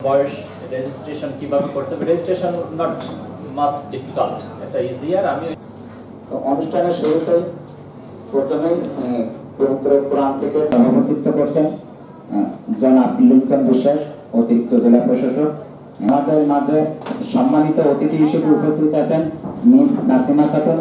বয়স রেজিস্ট্রেশন কিভাবে করতে হবে, রেজিস্ট্রেশন নট মাস ডিফিকাল্ট, এটা ইজিয়ার। আমি অনুষ্ঠানের শুরুতেই প্রথমেই পবিত্র কোরআন থেকে সভাপতিত্ব করছেন জনাব লিঙ্কন বিশ্বাস, অতিরিক্ত জেলা প্রশাসক। আমাদের মাঝে সম্মানিত অতিথি হিসেবে উপস্থিত আছেন মিস নাসিমা খাতুন।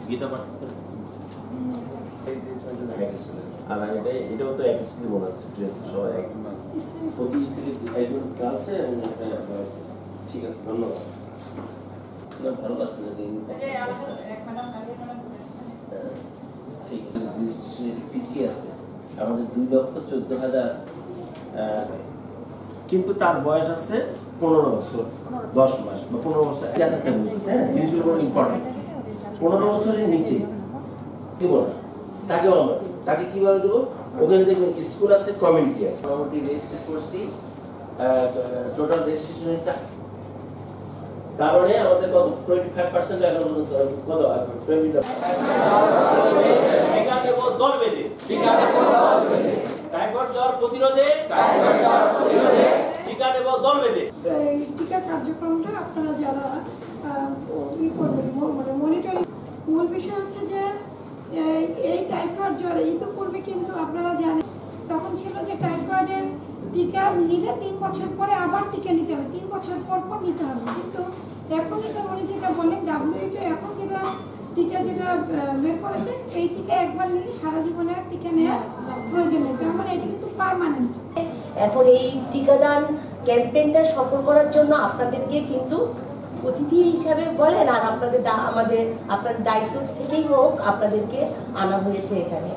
গীতা পাঠ আর এটাও তো একই স্কুলে মনে হচ্ছে, ড্রেস সবাই এক প্রতি একজন গার্লসে ঠিক আছে, ধন্যবাদ। ভালো লাগছে ঠিক পিছিয়ে আছে আমাদের 2,14,000, কিন্তু তার বয়স আছে 15 বছর 10 মাস বা 15 বছর। জিনিসগুলো ইম্পর্টেন্ট। 15 বছরের নিচে দিব না, তাকে কিভাবে দেবো? ওখানে দেখবেন স্কুল আছে, কমিউনিটি আছে। মোটামুটি রেজিস্টার করছি, টোটাল রেজিস্ট্রেশন হয়েছে, কারণে আমাদের কত 25% এখন কত টিকা দেব দল বেঁধে, টাইফয়েড জ্বর প্রতিরোধে টিকা দেব দল বেঁধে। টিকা কার্যক্রমটা আপনারা যারা মানে মনিটরিং, মূল বিষয় হচ্ছে যে এই টাইফয়েড জ্বর ইতিপূর্বে কিন্তু আপনারা জানেন তখন ছিল যে টাইফয়েডের টিকা নিলে 3 বছর পরে আবার টিকা নিতে হবে, 3 বছর পর পর নিতে হবে। কিন্তু এখন উনি যেটা বললেন WHO এখন যেটা টিকা যেটা বের করেছে, এই টিকা একবার নিলে সারা জীবনে আর টিকা নেওয়ার প্রয়োজন নেই, তার মানে এটা কিন্তু পার্মানেন্ট। এখন এই টিকাদান ক্যাম্পেইনটা সফল করার জন্য আপনাদেরকে কিন্তু অতিথি হিসাবে বলেন আর আপনাদের আপনাদের দায়িত্ব থেকেই হোক আপনাদেরকে আনা হয়েছে এখানে।